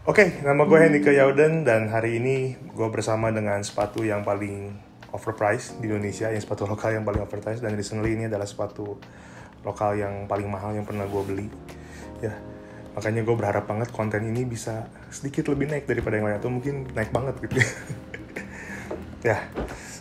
Oke, nama gue Hendika Yauden dan hari ini gue bersama dengan sepatu yang paling overpriced di Indonesia, yang sepatu lokal yang paling overpriced, dan recently ini adalah sepatu lokal yang paling mahal yang pernah gue beli. Ya, makanya gue berharap banget konten ini bisa sedikit lebih naik daripada yang lain, atau mungkin naik banget gitu. Ya,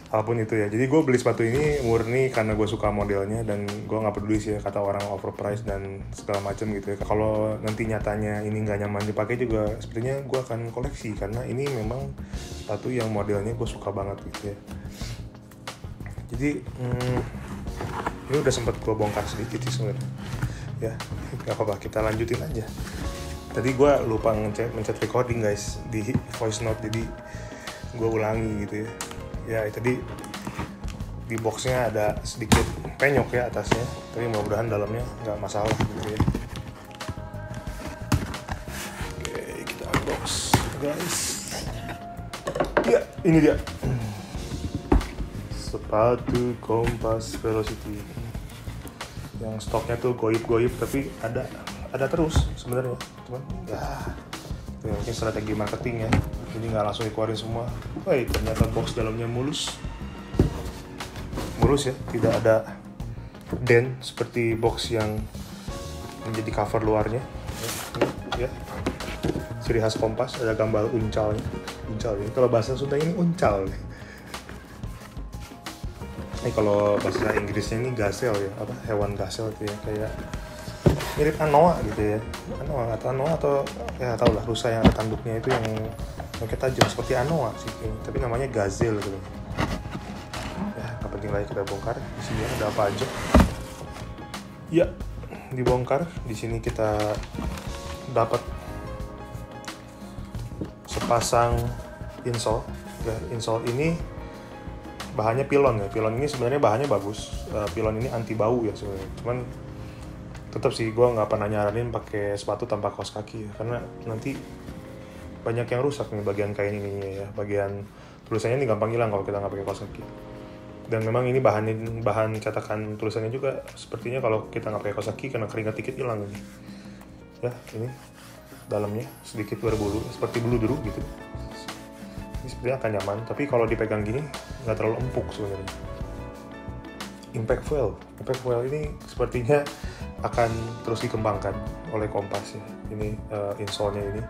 apapun itu ya. Jadi gue beli sepatu ini murni karena gue suka modelnya dan gue nggak peduli sih ya kata orang overpriced dan segala macam gitu ya. Kalau nanti nyatanya ini nggak nyaman dipakai juga, sepertinya gue akan koleksi karena ini memang sepatu yang modelnya gue suka banget gitu ya. Jadi ini udah sempat gue bongkar sedikit sih sebenarnya. Ya, nggak apa-apa, kita lanjutin aja. Tadi gue lupa mencet recording guys di voice note, jadi gue ulangi gitu ya. Ya tadi di boxnya ada sedikit penyok ya atasnya, tapi mudah-mudahan dalamnya nggak masalah gitu ya. Oke, kita unbox guys. Ya, ini dia sepatu Kompas Velocity yang stoknya tuh goib-goib, tapi ada terus sebenarnya, cuman ya mungkin strategi marketing ya, jadi nggak langsung dikeluarin semua. Ternyata box dalamnya mulus ya, tidak ada dent seperti box yang menjadi cover luarnya ya. Ciri khas Kompas, ada gambar uncalnya. Ini kalau bahasa Sunda ini uncal nih. Ini kalau bahasa Inggrisnya ini gasel ya, apa hewan gasel itu ya, kayak mirip anoa gitu ya, anoa atau ya tau lah, rusa yang ada tanduknya itu yang tajam seperti anoa sih, tapi namanya gazelle gitu. Ya nggak penting lagi, kita bongkar. Di sini ada apa aja? Ya, dibongkar. Di sini kita dapat sepasang insole. Ya, insole ini bahannya pilon ya. Pilon ini sebenarnya bahannya bagus. Pilon ini anti bau ya sebenarnya. Cuman tetap sih gue nggak pernah nyaranin pakai sepatu tanpa kaos kaki ya, karena nanti banyak yang rusak nih bagian kain ininya ya, bagian tulisannya ini gampang hilang kalau kita nggak pakai kaos kaki. Dan memang ini bahan cetakan tulisannya juga sepertinya kalau kita nggak pakai kaos kaki kena keringat dikit hilang ini. Ya, ini dalamnya sedikit berbulu seperti bulu deru gitu. Ini sepertinya akan nyaman, tapi kalau dipegang gini nggak terlalu empuk sebenarnya. Impact foil ini sepertinya akan terus dikembangkan oleh Kompas ya. Ini insole-nya ini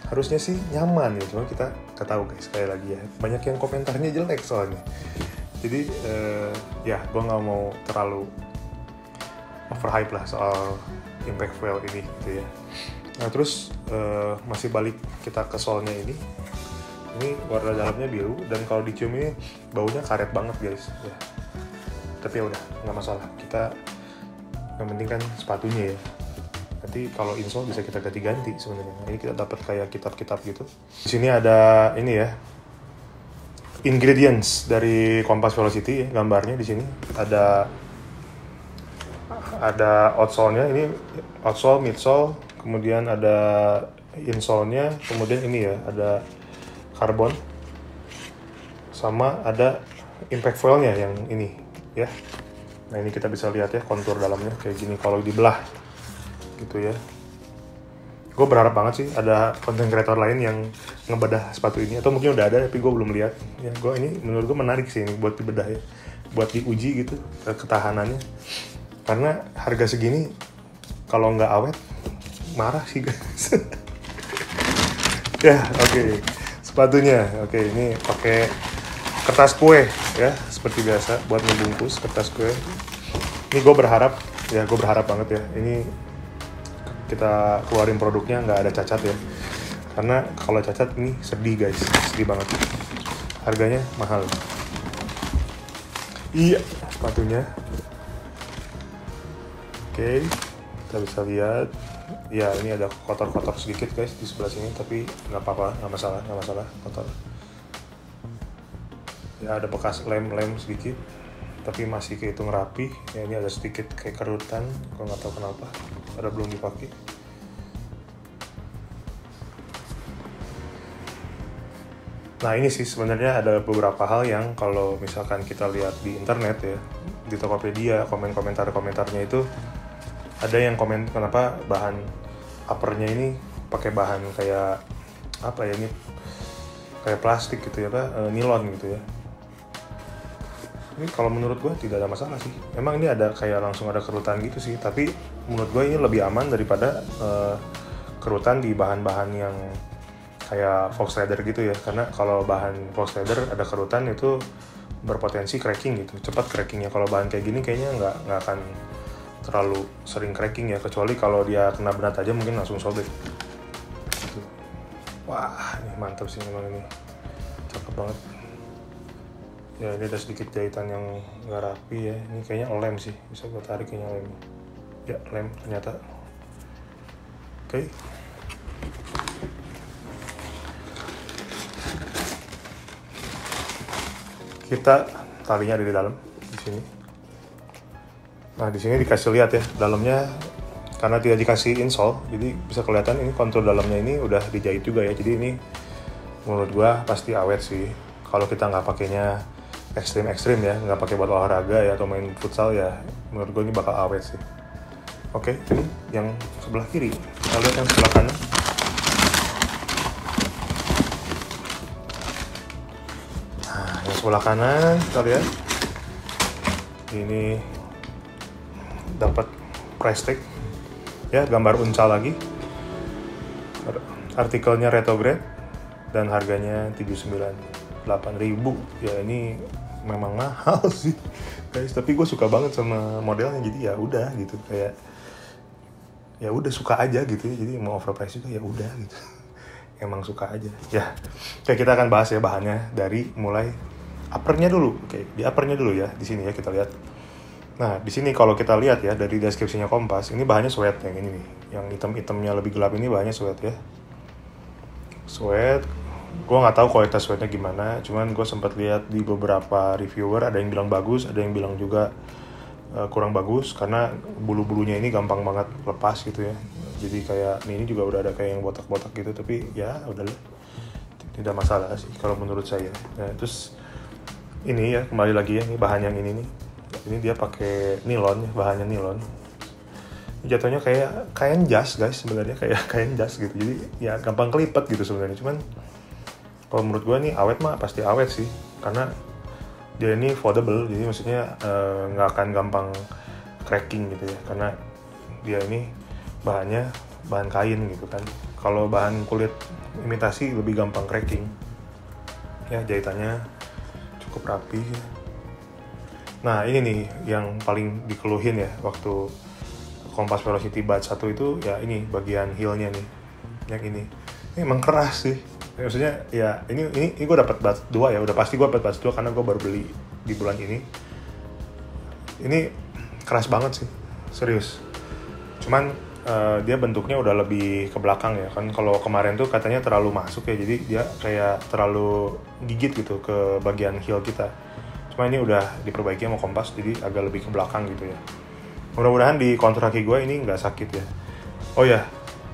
harusnya sih nyaman ya, cuma kita nggak tahu guys, sekali lagi ya, banyak yang komentarnya jelek soalnya. Jadi ya gue nggak mau terlalu overhype lah soal impact foil ini gitu ya. Nah terus masih balik kita ke sole-nya ini warna dalamnya biru, dan kalau dicium ini baunya karet banget guys ya. Tapi ya udah, nggak masalah, kita yang penting kan sepatunya ya. Nanti kalau insole bisa kita ganti-ganti sebenarnya. Ini kita dapat kayak kitab-kitab gitu. Di sini ada ini ya, ingredients dari Kompas Velocity ya, gambarnya di sini ada outsole-nya, ini outsole, midsole, kemudian ada insole-nya, kemudian ini ya ada karbon, sama ada impact foil-nya yang ini ya. Nah ini kita bisa lihat ya kontur dalamnya kayak gini kalau dibelah gitu ya. Gue berharap banget sih ada content creator lain yang ngebedah sepatu ini, atau mungkin udah ada tapi gue belum lihat ya. Gue ini menurut gue menarik sih ini buat dibedah ya, buat diuji gitu ketahanannya, karena harga segini kalau nggak awet marah sih guys. Ya oke. Sepatunya oke, ini pakai kertas kue ya, seperti biasa buat membungkus kertas kue. Ini gue berharap banget ya, ini kita keluarin produknya nggak ada cacat ya, karena kalau cacat ini sedih guys, sedih banget. Harganya mahal. Iya, sepatunya. Oke, kita bisa lihat ya, ini ada kotor-kotor sedikit guys di sebelah sini, tapi nggak apa-apa, nggak masalah kotor ya. Ada bekas lem sedikit, tapi masih kehitung rapi ya. Ini ada sedikit kayak kerutan, gue nggak tahu kenapa, ada belum dipakai. Nah ini sih sebenarnya ada beberapa hal yang kalau misalkan kita lihat di internet ya, di Tokopedia, komentarnya itu ada yang komen kenapa bahan uppernya ini pakai bahan kayak apa ya, ini kayak plastik gitu ya, nilon gitu ya. Ini kalau menurut gue tidak ada masalah sih. Emang ini ada kayak langsung ada kerutan gitu sih, tapi menurut gue ini lebih aman daripada kerutan di bahan-bahan yang kayak Fox Leather gitu ya. Karena kalau bahan Fox Leather ada kerutan itu berpotensi cracking gitu, cepat crackingnya. Kalau bahan kayak gini kayaknya nggak akan terlalu sering cracking ya, kecuali kalau dia kena benda tajam mungkin langsung sobek gitu. Wah, ini mantap sih memang, ini cakep banget. Ya ini ada sedikit jahitan yang nggak rapi ya. Ini kayaknya lem sih, bisa gue tarik kayaknya lem. Ya lem ternyata. Oke. Kita talinya ada di dalam di sini. Nah di sini dikasih lihat ya dalamnya, karena tidak dikasih insole, jadi bisa kelihatan ini kontur dalamnya ini udah dijahit juga ya. Jadi ini menurut gua pasti awet sih. Kalau kita nggak pakainya ekstrim ya, nggak pakai buat olahraga ya atau main futsal ya, menurut gue ini bakal awet sih. Oke, ini yang sebelah kiri. Kita lihat yang sebelah kanan. Nah, yang sebelah kanan kita lihat ini dapat price tag ya, gambar uncal lagi, artikelnya retrograde dan harganya 79.800 ya. Ini memang mahal sih guys, tapi gue suka banget sama modelnya, jadi ya udah gitu, kayak ya udah suka aja gitu ya. Jadi mau overprice juga ya udah gitu, emang suka aja ya. Kayak kita akan bahas ya bahannya dari mulai uppernya dulu. Oke, di uppernya dulu ya, di sini ya kita lihat. Nah di sini kalau kita lihat ya dari deskripsinya Kompas, ini bahannya sweat yang ini nih, yang hitam-hitamnya lebih gelap ini bahannya sweat ya, sweat. Gue nggak tahu kualitas sweatnya gimana, cuman gue sempat lihat di beberapa reviewer, ada yang bilang bagus, ada yang bilang juga kurang bagus, karena bulu-bulunya ini gampang banget lepas gitu ya. Jadi kayak ini juga udah ada kayak yang botak-botak gitu, tapi ya udahlah, tidak masalah sih kalau menurut saya. Nah terus ini ya kembali lagi ya, ini bahan yang ini nih, ini dia pakai nilon ya, bahannya nilon. Jatuhnya kayak kain jas guys, sebenarnya kayak kain jas gitu, jadi ya gampang kelipet gitu sebenarnya. Cuman kalau menurut gue nih awet mah pasti awet sih, karena dia ini foldable, jadi maksudnya nggak akan gampang cracking gitu ya, karena dia ini bahannya bahan kain gitu kan. Kalau bahan kulit imitasi lebih gampang cracking ya. Jahitannya cukup rapi. Nah ini nih yang paling dikeluhin ya waktu Kompas Velocity Batch 1 itu ya, ini bagian heelnya nih, yang ini emang keras sih. Maksudnya ya ini gue dapat batch 2 ya, udah pasti gue dapat batch 2 karena gue baru beli di bulan ini. Ini keras banget sih, serius. Cuman dia bentuknya udah lebih ke belakang ya kan. Kalau kemarin tuh katanya terlalu masuk ya, jadi dia kayak terlalu gigit gitu ke bagian heel kita. Cuma ini udah diperbaiki sama Kompas, jadi agak lebih ke belakang gitu ya. Mudah-mudahan di kontur kaki gue ini nggak sakit ya. Oh ya,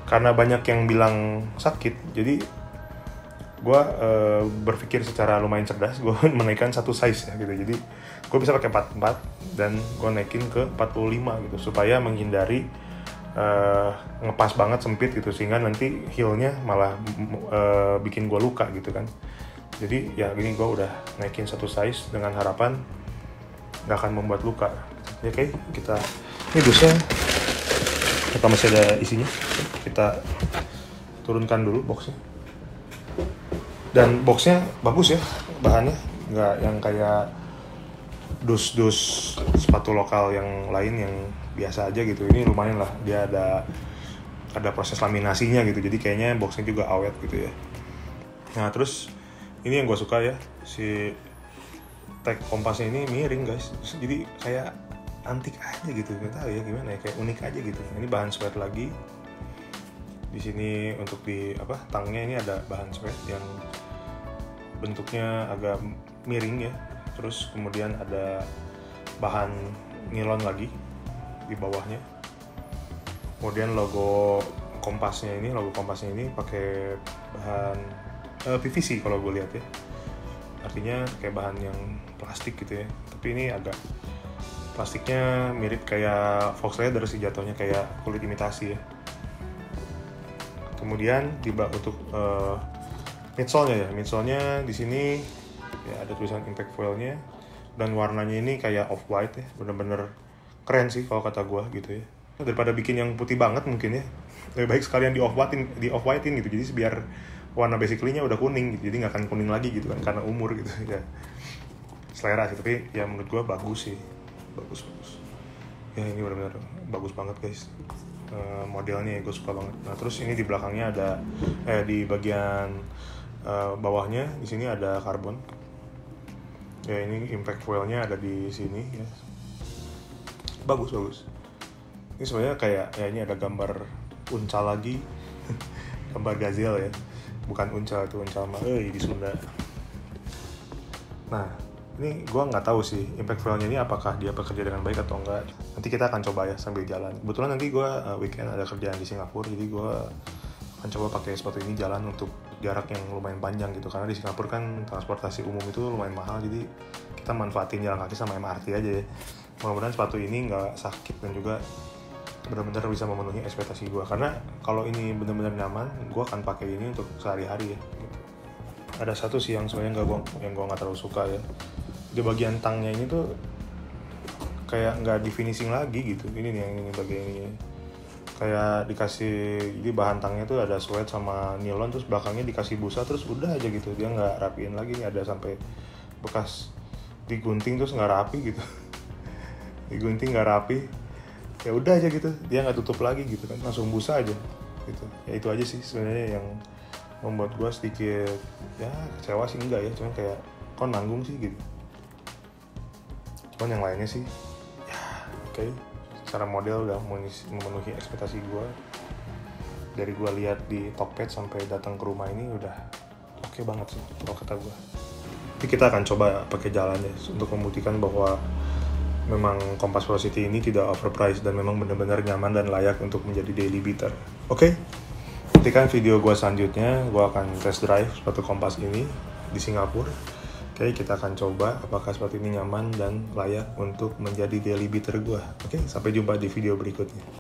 karena banyak yang bilang sakit, jadi gue berpikir secara lumayan cerdas, gue menaikkan satu size ya gitu. Jadi gue bisa pakai 44 dan gue naikin ke 45 gitu, supaya menghindari ngepas banget sempit gitu, sehingga nanti heelnya malah bikin gue luka gitu kan. Jadi ya gini, gue udah naikin satu size dengan harapan nggak akan membuat luka ya. Oke, kita ini dusnya kita masih ada isinya, kita turunkan dulu boxnya. Dan boxnya bagus ya, bahannya nggak yang kayak dus-dus sepatu lokal yang lain yang biasa aja gitu. Ini lumayan lah, dia ada proses laminasinya gitu, jadi kayaknya boxnya juga awet gitu ya. Nah terus ini yang gue suka ya, si tag Kompasnya ini miring guys, jadi kayak antik aja gitu, nggak tahu ya gimana ya, kayak unik aja gitu. Ini bahan sweat lagi. Di sini untuk di tangnya ini ada bahan sweat yang bentuknya agak miring ya. Terus kemudian ada bahan nilon lagi di bawahnya. Kemudian logo Kompasnya ini pakai bahan PVC kalau gue lihat ya. Artinya kayak bahan yang plastik gitu ya. Tapi ini agak plastiknya mirip kayak Fox Leather sih jatuhnya, kayak kulit imitasi ya. Kemudian untuk midsole-nya midsole-nya di sini ya ada tulisan impact foil-nya, dan warnanya ini kayak off white ya, bener-bener keren sih kalau kata gue gitu ya. Daripada bikin yang putih banget mungkin ya, lebih baik sekalian di off whitein gitu, jadi biar warna basically-nya udah kuning gitu, jadi nggak akan kuning lagi gitu kan karena umur gitu ya. Selera sih, tapi ya menurut gue bagus sih, bagus ya, ini benar-benar bagus banget guys. Modelnya ya gue suka banget. Nah terus ini di belakangnya ada di bagian bawahnya di sini ada karbon ya, ini impact foil-nya ada di sini ya. Bagus ini sebenarnya kayak ya, ini ada gambar uncal lagi gambar gazelle ya, bukan uncal, itu uncal mah di Sunda. Nah ini gue nggak tahu sih impact foil-nya ini apakah dia bekerja dengan baik atau enggak. Nanti kita akan coba ya sambil jalan. Kebetulan nanti gue weekend ada kerjaan di Singapura, jadi gue akan coba pakai sepatu ini jalan untuk jarak yang lumayan panjang gitu, karena di Singapura kan transportasi umum itu lumayan mahal, jadi kita manfaatin jalan kaki sama MRT aja ya. Mudah-mudahan sepatu ini nggak sakit dan juga benar-benar bisa memenuhi ekspektasi gue, karena kalau ini benar-benar nyaman gue akan pakai ini untuk sehari-hari ya gitu. Ada satu sih yang sebenarnya gue nggak terlalu suka ya, di bagian tangnya ini tuh kayak nggak di finishing lagi gitu. Ini nih yang ini bagian ini kayak dikasih, jadi bahan tangnya tuh ada suede sama nilon, terus belakangnya dikasih busa, terus udah aja gitu, dia nggak rapiin lagi. Nih ada sampai bekas digunting terus nggak rapi gitu digunting nggak rapi, ya udah aja gitu, dia nggak tutup lagi gitu kan, langsung busa aja gitu. Ya itu aja sih sebenarnya yang membuat gue sedikit ya kecewa sih, enggak ya, cuman kayak kok nanggung sih gitu. Cuman yang lainnya sih ya oke. Secara model udah memenuhi ekspektasi gue. Dari gue lihat di Tokped sampai datang ke rumah ini udah oke banget sih kalau kata gue. Tapi kita akan coba pakai jalan ya untuk membuktikan bahwa memang Kompas Velocity ini tidak overpriced dan memang benar-benar nyaman dan layak untuk menjadi daily beater. Oke? Nantikan video gue selanjutnya, gue akan test drive sepatu Kompas ini di Singapura. Oke, kita akan coba apakah sepatu ini nyaman dan layak untuk menjadi daily beater gue. Oke, sampai jumpa di video berikutnya.